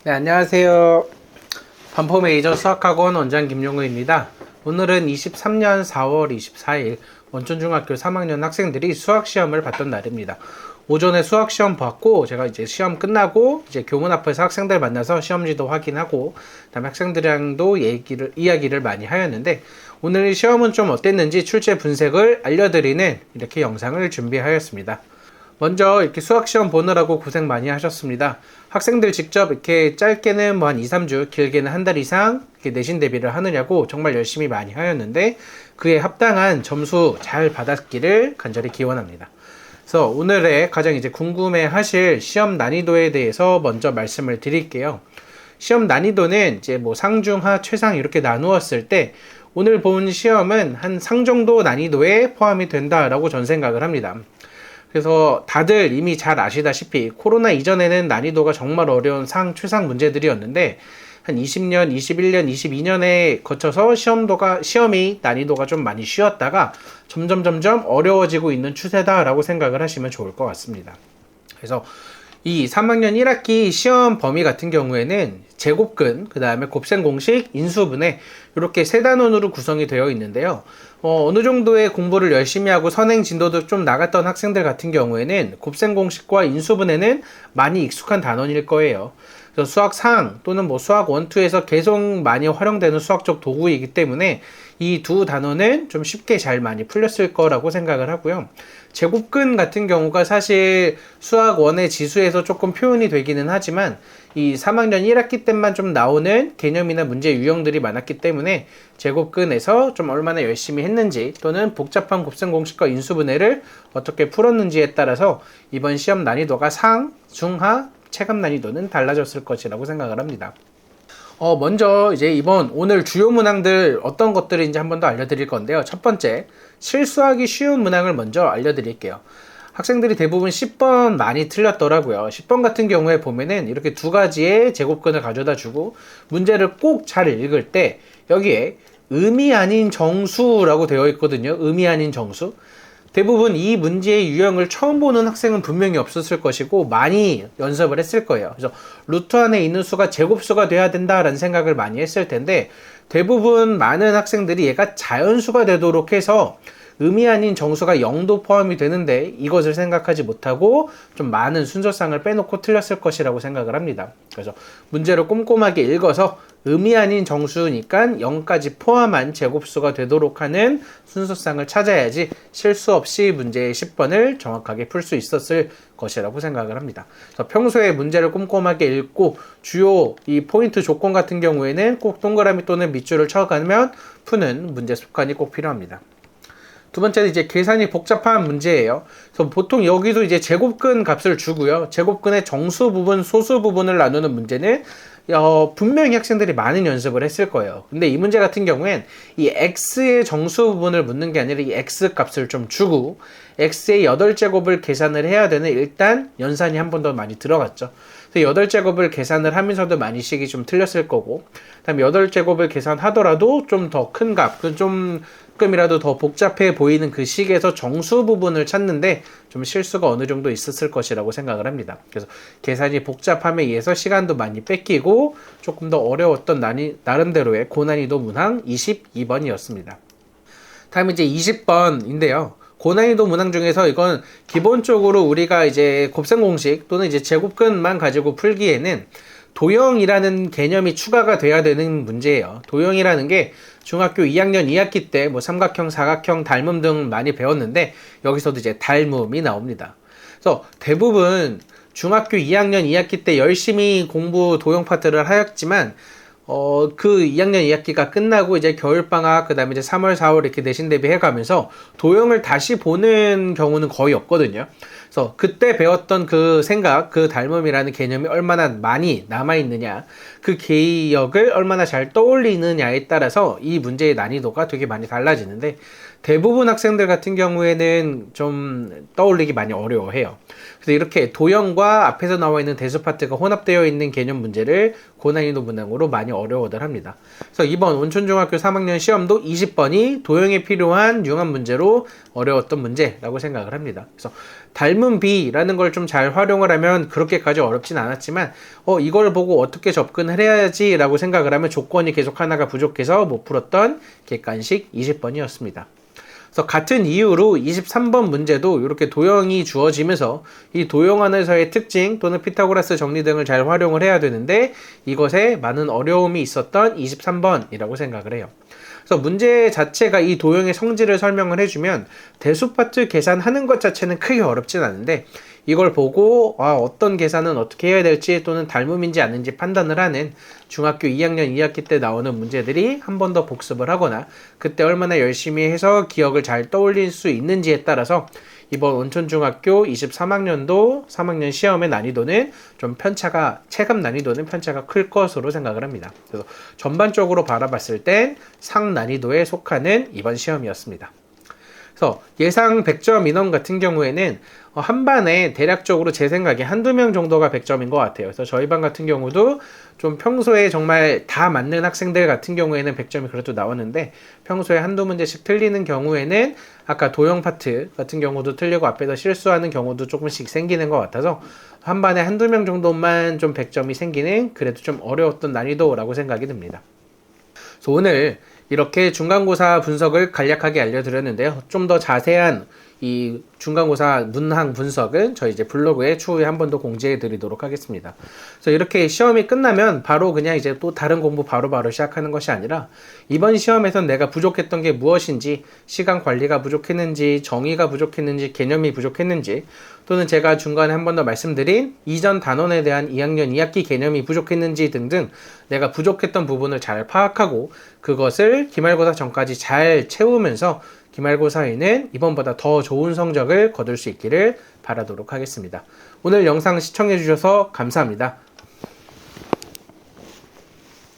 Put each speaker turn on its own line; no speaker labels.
네, 안녕하세요. 반포 메이저 수학학원 원장 김용우입니다. 오늘은 23년 4월 24일 원천중학교 3학년 학생들이 수학시험을 봤던 날입니다. 오전에 수학시험 봤고, 제가 이제 시험 끝나고, 이제 교문 앞에서 학생들 만나서 시험지도 확인하고, 그다음에 학생들이랑도 이야기를 많이 하였는데, 오늘 시험은 좀 어땠는지 출제 분석을 알려드리는 이렇게 영상을 준비하였습니다. 먼저 이렇게 수학시험 보느라고 고생 많이 하셨습니다. 학생들 직접 이렇게 짧게는 뭐 한 2, 3주, 길게는 한 달 이상 이렇게 내신 대비를 하느냐고 정말 열심히 많이 하였는데 그에 합당한 점수 잘 받았기를 간절히 기원합니다. 그래서 오늘의 가장 이제 궁금해 하실 시험 난이도에 대해서 먼저 말씀을 드릴게요. 시험 난이도는 이제 뭐 상중하, 최상 이렇게 나누었을 때 오늘 본 시험은 한 상 정도 난이도에 포함이 된다라고 전 생각을 합니다. 그래서 다들 이미 잘 아시다시피 코로나 이전에는 난이도가 정말 어려운 상, 최상 문제들이었는데 한 20년, 21년, 22년에 거쳐서 시험이 난이도가 좀 많이 쉬었다가 점점 어려워지고 있는 추세다라고 생각을 하시면 좋을 것 같습니다. 그래서 이 3학년 1학기 시험 범위 같은 경우에는 제곱근, 그 다음에 곱셈 공식, 인수분해 이렇게 세 단원으로 구성이 되어 있는데요. 어느 정도의 공부를 열심히 하고 선행 진도도 좀 나갔던 학생들 같은 경우에는 곱셈 공식과 인수분해는 많이 익숙한 단원일 거예요. 그래서 수학 상 또는 뭐 수학 1, 2에서 계속 많이 활용되는 수학적 도구이기 때문에 이 두 단원은 좀 쉽게 잘 많이 풀렸을 거라고 생각을 하고요. 제곱근 같은 경우가 사실 수학 1의 지수에서 조금 표현이 되기는 하지만 이 3학년 1학기 때만 좀 나오는 개념이나 문제 유형들이 많았기 때문에 제곱근에서 좀 얼마나 열심히 했는지 또는 복잡한 곱셈 공식과 인수분해를 어떻게 풀었는지에 따라서 이번 시험 난이도가 상, 중하, 체감 난이도는 달라졌을 것이라고 생각을 합니다. 먼저 이제 오늘 주요 문항들 어떤 것들인지 한 번 더 알려드릴 건데요. 첫 번째, 실수하기 쉬운 문항을 먼저 알려드릴게요. 학생들이 대부분 10번 많이 틀렸더라고요. 10번 같은 경우에 보면은 이렇게 두 가지의 제곱근을 가져다 주고 문제를 꼭 잘 읽을 때 여기에 의미 아닌 정수라고 되어 있거든요. 의미 아닌 정수. 대부분 이 문제의 유형을 처음 보는 학생은 분명히 없었을 것이고 많이 연습을 했을 거예요. 그래서 루트 안에 있는 수가 제곱수가 돼야 된다라는 생각을 많이 했을 텐데 대부분 많은 학생들이 얘가 자연수가 되도록 해서 의미 아닌 정수가 0도 포함이 되는데 이것을 생각하지 못하고 좀 많은 순서상을 빼놓고 틀렸을 것이라고 생각을 합니다. 그래서 문제를 꼼꼼하게 읽어서 의미 아닌 정수니까 0까지 포함한 제곱수가 되도록 하는 순서상을 찾아야지 실수 없이 문제의 10번을 정확하게 풀 수 있었을 것이라고 생각을 합니다. 그래서 평소에 문제를 꼼꼼하게 읽고 주요 이 포인트 조건 같은 경우에는 꼭 동그라미 또는 밑줄을 쳐가면 푸는 문제 습관이 꼭 필요합니다. 두 번째는 이제 계산이 복잡한 문제예요. 그래서 보통 여기도 이제 제곱근 값을 주고요. 제곱근의 정수 부분, 소수 부분을 나누는 문제는 분명히 학생들이 많은 연습을 했을 거예요. 근데 이 문제 같은 경우엔 이 x의 정수 부분을 묻는 게 아니라 이 x 값을 좀 주고 x의 8제곱을 계산을 해야 되는 일단 연산이 한 번 더 많이 들어갔죠. 그래서 8제곱을 계산을 하면서도 많이 식이 좀 틀렸을 거고 그 다음에 8제곱을 계산하더라도 좀 더 큰 값, 조금이라도 더 복잡해 보이는 그 식에서 정수 부분을 찾는데 좀 실수가 어느 정도 있었을 것이라고 생각을 합니다. 그래서 계산이 복잡함에 의해서 시간도 많이 뺏기고 조금 더 어려웠던 나름대로의 고난이도 문항 22번이었습니다. 다음에 이제 20번인데요. 고난이도 문항 중에서 이건 기본적으로 우리가 이제 곱셈 공식 또는 이제 제곱근만 가지고 풀기에는 도형이라는 개념이 추가가 돼야 되는 문제예요. 도형이라는 게 중학교 2학년 2학기 때 뭐 삼각형, 사각형, 닮음 등 많이 배웠는데 여기서도 이제 닮음이 나옵니다. 그래서 대부분 중학교 2학년 2학기 때 열심히 공부 도형 파트를 하였지만 그 2학년 2학기가 끝나고 이제 겨울방학, 그 다음에 이제 3월, 4월 이렇게 내신 대비 해가면서 도형을 다시 보는 경우는 거의 없거든요. 그래서 그때 배웠던 그 생각, 그 닮음이라는 개념이 얼마나 많이 남아있느냐, 그 기억을 얼마나 잘 떠올리느냐에 따라서 이 문제의 난이도가 되게 많이 달라지는데 대부분 학생들 같은 경우에는 좀 떠올리기 많이 어려워해요. 그래서 이렇게 도형과 앞에서 나와 있는 대수 파트가 혼합되어 있는 개념 문제를 고난이도 문항으로 많이 어려워들 합니다. 그래서 이번 온천중학교 3학년 시험도 20번이 도형에 필요한 융합 문제로 어려웠던 문제라고 생각을 합니다. 그래서 닮음 닮은 비라는 걸 좀 잘 활용을 하면 그렇게까지 어렵진 않았지만 이걸 보고 어떻게 접근을 해야지 라고 생각을 하면 조건이 계속 하나가 부족해서 못 풀었던 객관식 20번이었습니다. 그래서 같은 이유로 23번 문제도 이렇게 도형이 주어지면서 이 도형 안에서의 특징 또는 피타고라스 정리 등을 잘 활용을 해야 되는데 이것에 많은 어려움이 있었던 23번이라고 생각을 해요. 그래서 문제 자체가 이 도형의 성질을 설명을 해주면 대수 파트 계산하는 것 자체는 크게 어렵진 않은데 이걸 보고 어떤 계산은 어떻게 해야 될지 또는 닮음인지 아닌지 판단을 하는 중학교 2학년 2학기 때 나오는 문제들이 한 번 더 복습을 하거나 그때 얼마나 열심히 해서 기억을 잘 떠올릴 수 있는지에 따라서 이번 온천중학교 23학년도 3학년 시험의 난이도는 좀 체감 난이도는 편차가 클 것으로 생각을 합니다. 그래서 전반적으로 바라봤을 땐 상난이도에 속하는 이번 시험이었습니다. 그래서 예상 100점 인원 같은 경우에는 한 반에 대략적으로 제 생각에 한두 명 정도가 100점인 것 같아요. 그래서 저희 반 같은 경우도 좀 평소에 정말 다 맞는 학생들 같은 경우에는 100점이 그래도 나오는데 평소에 한두 문제씩 틀리는 경우에는 아까 도형 파트 같은 경우도 틀리고 앞에서 실수하는 경우도 조금씩 생기는 것 같아서 한 반에 한두 명 정도만 좀 100점이 생기는 그래도 좀 어려웠던 난이도라고 생각이 듭니다. 그래서 오늘 이렇게 중간고사 분석을 간략하게 알려드렸는데요. 좀 더 자세한 이 중간고사 문항 분석은 저희 이제 블로그에 추후에 한 번 더 공지해 드리도록 하겠습니다. 그래서 이렇게 시험이 끝나면 바로 그냥 이제 또 다른 공부 바로 시작하는 것이 아니라 이번 시험에선 내가 부족했던 게 무엇인지, 시간 관리가 부족했는지, 정의가 부족했는지, 개념이 부족했는지, 또는 제가 중간에 한 번 더 말씀드린 이전 단원에 대한 2학년 2학기 개념이 부족했는지 등등 내가 부족했던 부분을 잘 파악하고 그것을 기말고사 전까지 잘 채우면서 기말고사에는 이번보다 더 좋은 성적을 거둘 수 있기를 바라도록 하겠습니다. 오늘 영상 시청해주셔서 감사합니다.